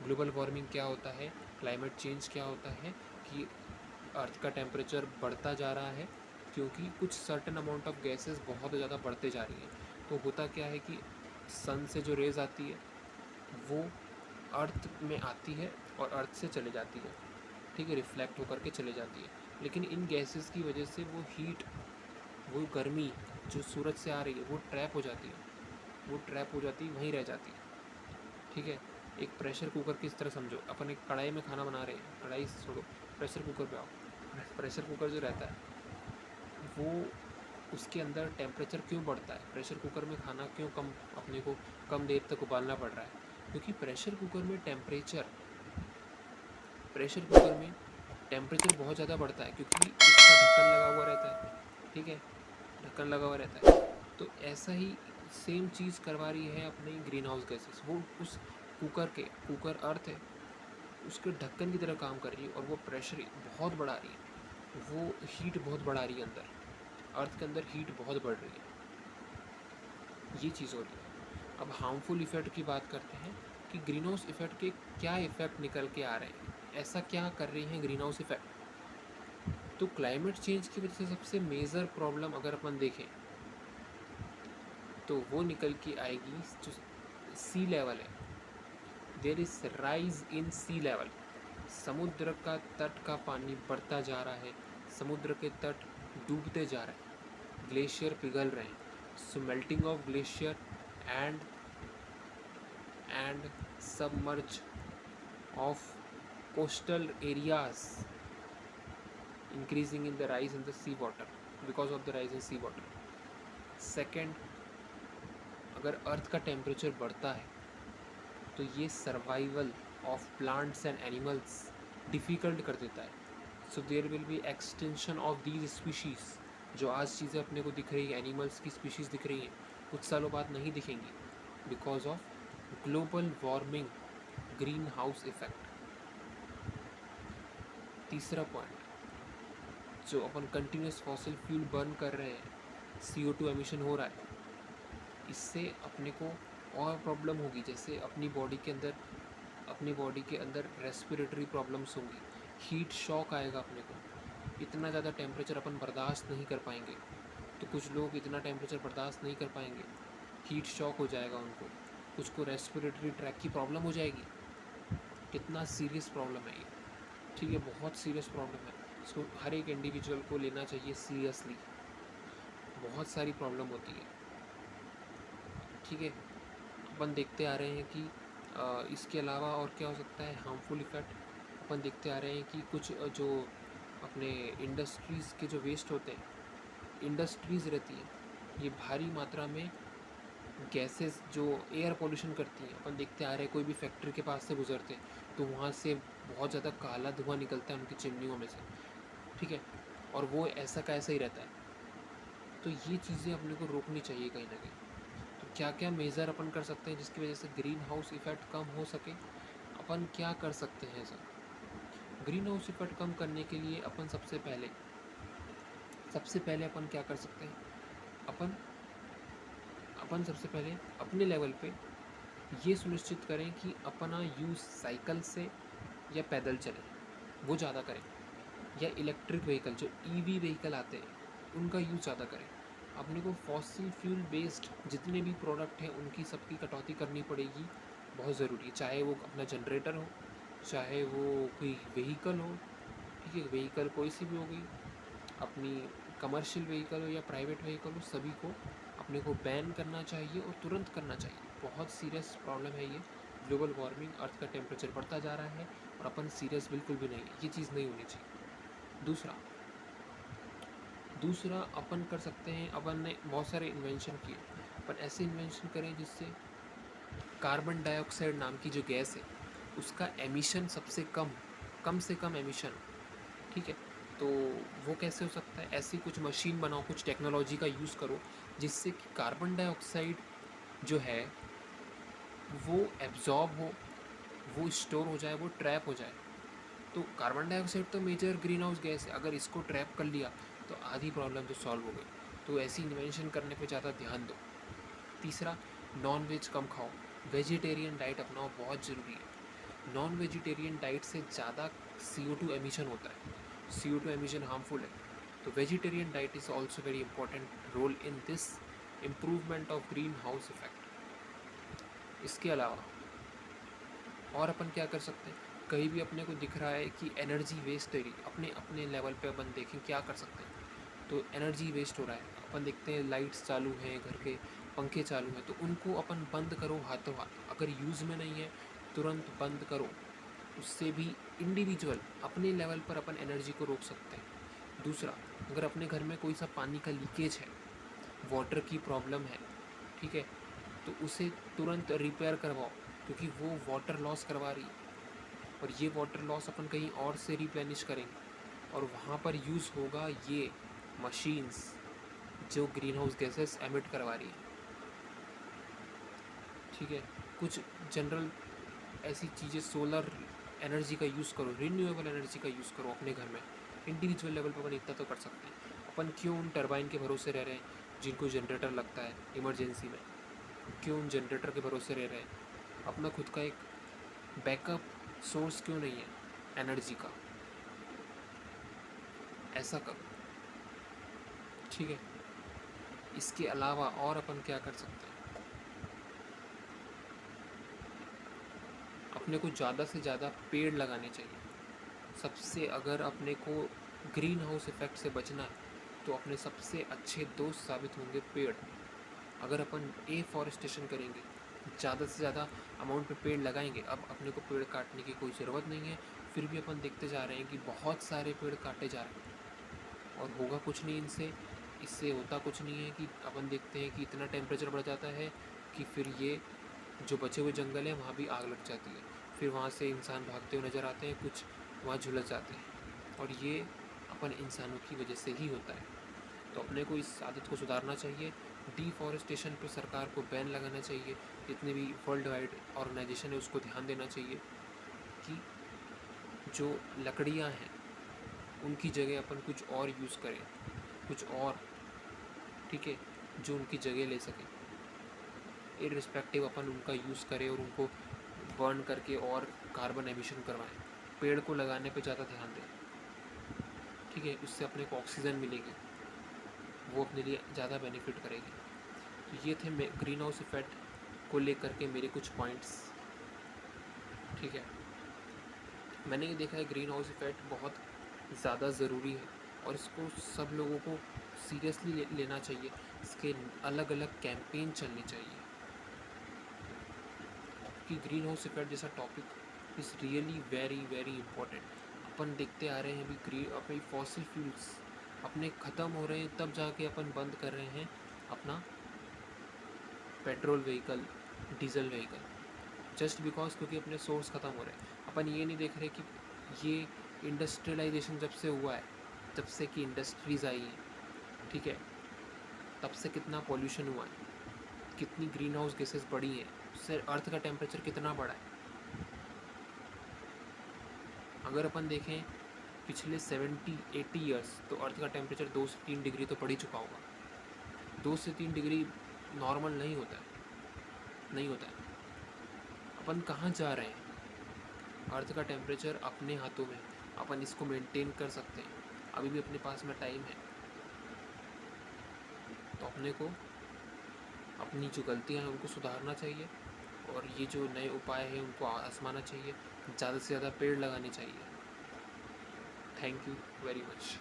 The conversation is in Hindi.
ग्लोबल वार्मिंग क्या होता है, क्लाइमेट चेंज क्या होता है कि अर्थ का टेम्परेचर बढ़ता जा रहा है क्योंकि कुछ सर्टेन अमाउंट ऑफ गैसेस बहुत ज़्यादा बढ़ते जा रही हैं। तो होता क्या है कि सन से जो रेज़ आती है वो अर्थ में आती है और अर्थ से चले जाती है, ठीक है, रिफ्लेक्ट होकर के चले जाती है। लेकिन इन गैसेस की वजह से वो हीट, वो गर्मी जो सूरज से आ रही है वो ट्रैप हो जाती है, वो ट्रैप हो जाती है, वहीं रह जाती है, ठीक है। एक प्रेशर कुकर किस तरह समझो, अपन एक कढ़ाई में खाना बना रहे हैं, कढ़ाई से छोड़ो, प्रेशर कुकर पे आओ। प्रेशर कुकर जो रहता है वो, उसके अंदर टेम्परेचर क्यों बढ़ता है, प्रेशर कुकर में खाना क्यों कम, अपने को कम देर तक उबालना पड़ रहा है, क्योंकि प्रेशर कुकर में टेम्परेचर बहुत ज़्यादा बढ़ता है क्योंकि इसका ढक्कन लगा हुआ रहता है, ठीक है, ढक्कन लगा हुआ रहता है। तो ऐसा ही सेम चीज़ करवा रही है अपनी ग्रीन हाउस गैसेस, वो उस कुकर अर्थ है उसके ढक्कन की तरह काम कर रही है और वो प्रेशर बहुत बढ़ा रही है, वो हीट बहुत बढ़ा रही है, अंदर अर्थ के अंदर हीट बहुत बढ़ रही है, ये चीज़ हो रही है। अब हार्मफुल इफ़ेक्ट की बात करते हैं कि ग्रीन हाउस इफ़ेक्ट के क्या इफ़ेक्ट निकल के आ रहे हैं, ऐसा क्या कर रही हैं ग्रीन हाउस इफ़ेक्ट। तो क्लाइमेट चेंज की वजह से सबसे मेजर प्रॉब्लम अगर अपन देखें तो वो निकल के आएगी जो सी लेवल है, there is rise in sea level, समुद्र का तट का पानी बढ़ता जा रहा है, समुद्र के तट डूबते जा रहे हैं, ग्लेशियर पिघल रहे हैं, so melting of glacier and submerge of coastal areas increasing in the rise in the sea water because of the rise in sea water. Second, अगर अर्थ का टेम्परेचर बढ़ता है तो ये survival of plants and animals difficult कर देता है, so there will be extension of these species. जो आज चीज़ें अपने को दिख रही है, एनिमल्स की स्पीशीज़ दिख रही हैं, कुछ सालों बाद नहीं दिखेंगी because of global warming, green house effect. तीसरा पॉइंट, जो अपन कंटिन्यूस फॉसिल फ्यूल बर्न कर रहे हैं, CO2 एमिशन हो रहा है, इससे अपने को और प्रॉब्लम होगी, जैसे अपनी बॉडी के अंदर रेस्पिरेटरी प्रॉब्लम्स होंगी, हीट शॉक आएगा अपने को, इतना ज़्यादा टेम्परेचर अपन बर्दाश्त नहीं कर पाएंगे। तो कुछ लोग इतना टेम्परेचर बर्दाश्त नहीं कर पाएंगे, हीट शॉक हो जाएगा उनको, कुछ को रेस्पिरेटरी ट्रैक की प्रॉब्लम हो जाएगी। कितना सीरियस प्रॉब्लम है ये, ठीक है, बहुत सीरियस प्रॉब्लम है, इसको हर एक इंडिविजुअल को लेना चाहिए सीरियसली, बहुत सारी प्रॉब्लम होती है, ठीक है। अपन देखते आ रहे हैं कि इसके अलावा और क्या हो सकता है हार्मफुल इफ़ेक्ट। अपन देखते आ रहे हैं कि कुछ जो अपने इंडस्ट्रीज़ के जो वेस्ट होते हैं, इंडस्ट्रीज़ रहती है ये भारी मात्रा में गैसेस जो एयर पोल्यूशन करती हैं, अपन देखते आ रहे हैं कोई भी फैक्ट्री के पास से गुजरते हैं तो वहाँ से बहुत ज़्यादा काला धुआं निकलता है उनकी चिमनियों में से, ठीक है, और वो ऐसा का ऐसा ही रहता है। तो ये चीज़ें अपने को रोकनी चाहिए कहीं ना कहीं। तो क्या क्या मेज़र अपन कर सकते हैं जिसकी वजह से ग्रीन हाउस इफ़ेक्ट कम हो सके, अपन क्या कर सकते हैं सर। ग्रीन हाउस इफ़ेक्ट कम करने के लिए अपन सबसे पहले अपन क्या कर सकते हैं, अपन सबसे पहले अपने लेवल पे ये सुनिश्चित करें कि अपना यूज़ साइकिल से या पैदल चलें, वो ज़्यादा करें, या इलेक्ट्रिक व्हीकल जो EV व्हीकल आते हैं उनका यूज़ ज़्यादा करें। अपने को फॉसिल फ्यूल बेस्ड जितने भी प्रोडक्ट हैं उनकी सबकी कटौती करनी पड़ेगी, बहुत ज़रूरी है, चाहे वो अपना जनरेटर हो, चाहे वो कोई व्हीकल हो, ठीक है, व्हीकल कोई सी भी हो गई, अपनी कमर्शियल व्हीकल हो या प्राइवेट व्हीकल हो, सभी को अपने को बैन करना चाहिए और तुरंत करना चाहिए। बहुत सीरियस प्रॉब्लम है ये, ग्लोबल वार्मिंग, अर्थ का टेम्परेचर बढ़ता जा रहा है और अपन सीरियस बिल्कुल भी नहीं, ये चीज़ नहीं होनी चाहिए। दूसरा अपन कर सकते हैं, अपन ने बहुत सारे इन्वेंशन किए, अपन ऐसे इन्वेंशन करें जिससे कार्बन डाइऑक्साइड नाम की जो गैस है उसका एमिशन सबसे कम से कम एमिशन हो, ठीक है। तो वो कैसे हो सकता है, ऐसी कुछ मशीन बनाओ, कुछ टेक्नोलॉजी का यूज़ करो जिससे कि कार्बन डाइऑक्साइड जो है वो एब्जॉर्ब हो, वो स्टोर हो जाए, वो ट्रैप हो जाए। तो कार्बन डाइऑक्साइड तो मेजर ग्रीन हाउस गैस है, अगर इसको ट्रैप कर लिया तो आधी प्रॉब्लम तो सॉल्व हो गई। तो ऐसी इन्वेंशन करने पे ज़्यादा ध्यान दो। तीसरा, नॉन वेज कम खाओ, वेजिटेरियन डाइट अपनाओ, बहुत ज़रूरी है। नॉन वेजिटेरियन डाइट से ज़्यादा CO2 एमिशन होता है, CO2 एमिशन हार्मफुल है। तो vegetarian diet is also very important role in this improvement of greenhouse effect. इसके अलावा और अपन क्या कर सकते हैं, कहीं भी अपने को दिख रहा है कि एनर्जी वेस्ट हो रही, अपने अपने लेवल पे अपन देखें क्या कर सकते हैं। तो एनर्जी वेस्ट हो रहा है, अपन देखते हैं लाइट्स चालू हैं, घर के पंखे चालू हैं, तो उनको अपन बंद करो हाथों हाथ। अगर यूज़ में नहीं है तुरंत बंद करो। उससे भी इंडिविजुअल अपने लेवल पर अपन एनर्जी को रोक सकते हैं। दूसरा, अगर अपने घर में कोई सा पानी का लीकेज है, वाटर की प्रॉब्लम है, ठीक है, तो उसे तुरंत रिपेयर करवाओ, क्योंकि वो वाटर लॉस करवा रही है। और ये वाटर लॉस अपन कहीं और से रिप्लेनिश करेंगे और वहाँ पर यूज़ होगा ये मशीन्स जो ग्रीन हाउस गैसेस एमिट करवा रही है। ठीक है, कुछ जनरल ऐसी चीज़ें, सोलर एनर्जी का यूज़ करो, रिन्यूएबल एनर्जी का यूज़ करो अपने घर में। इंडिविजुअल लेवल पर अपन इतना तो कर सकते हैं। अपन क्यों उन टरबाइन के भरोसे रह रहे हैं जिनको जनरेटर लगता है इमरजेंसी में, क्यों उन जनरेटर के भरोसे रह रहे हैं। अपना खुद का एक बैकअप सोर्स क्यों नहीं है एनर्जी का, ऐसा करो। ठीक है, इसके अलावा और अपन क्या कर सकते हैं, अपने को ज़्यादा से ज़्यादा पेड़ लगाने चाहिए। सबसे, अगर अपने को ग्रीन हाउस इफ़ेक्ट से बचना है तो अपने सबसे अच्छे दोस्त साबित होंगे पेड़। अगर अपन एफॉरेस्टेशन करेंगे, ज़्यादा से ज़्यादा अमाउंट में पेड़ लगाएंगे, अब अपने को पेड़ काटने की कोई ज़रूरत नहीं है, फिर भी अपन देखते जा रहे हैं कि बहुत सारे पेड़ काटे जा रहे हैं और होगा कुछ नहीं इनसे। इससे होता कुछ नहीं है कि अपन देखते हैं कि इतना टेम्परेचर बढ़ जाता है कि फिर ये जो बचे हुए जंगल हैं वहाँ भी आग लग जाती है, फिर वहाँ से इंसान भागते हुए नज़र आते हैं, कुछ वहाँ झुलस जाते हैं, और ये अपन इंसानों की वजह से ही होता है। तो अपने को इस आदत को सुधारना चाहिए। डिफॉरेस्टेशन पे सरकार को बैन लगाना चाहिए, जितने भी वर्ल्ड वाइड ऑर्गेनाइजेशन है उसको ध्यान देना चाहिए कि जो लकड़ियाँ हैं उनकी जगह अपन कुछ और यूज़ करें, कुछ और, ठीक है, जो उनकी जगह ले सकें। इररिस्पेक्टिव अपन उनका यूज़ करें और उनको बर्न करके और कार्बन एमिशन करवाएं। पेड़ को लगाने पे ज़्यादा ध्यान दें, ठीक है, उससे अपने को ऑक्सीजन मिलेगी, वो अपने लिए ज़्यादा बेनिफिट करेगी। तो ये थे ग्रीन हाउस इफेक्ट को लेकर के मेरे कुछ पॉइंट्स। ठीक है, मैंने ये देखा है ग्रीन हाउस इफेक्ट बहुत ज़्यादा ज़रूरी है और इसको सब लोगों को सीरियसली लेना चाहिए। इसके अलग अलग कैंपेन चलने चाहिए कि ग्रीन हाउस इफेक्ट जैसा topic is really very very important. अपन देखते आ रहे हैं अभी अपने फॉसिल फ्यूल्स अपने ख़त्म हो रहे हैं, तब जाके अपन बंद कर रहे हैं अपना petrol vehicle, diesel vehicle, just because क्योंकि अपने सोर्स ख़त्म हो रहे हैं। अपन ये नहीं देख रहे कि ये इंडस्ट्रियलाइजेशन जब से हुआ है, जब से कि इंडस्ट्रीज़ आई हैं, ठीक है, तब से कितना पॉल्यूशन हुआ है, कितनी ग्रीन हाउस गैसेस बढ़ी हैं, उससे अर्थ का टेम्परेचर कितना बढ़ा है। अगर अपन देखें पिछले 70-80 ईयर्स, तो अर्थ का टेम्परेचर 2 से 3 डिग्री तो बढ़ ही चुका होगा। 2 से 3 डिग्री नॉर्मल नहीं होता है, नहीं होता है। अपन कहाँ जा रहे हैं, अर्थ का टेम्परेचर अपने हाथों में, अपन इसको मेंटेन कर सकते हैं, अभी भी अपने पास में टाइम है। तो अपने को अपनी जो गलतियाँ हैं उनको सुधारना चाहिए और ये जो नए उपाय हैं उनको आजमाना चाहिए, ज़्यादा से ज़्यादा पेड़ लगाने चाहिए। Thank you very much.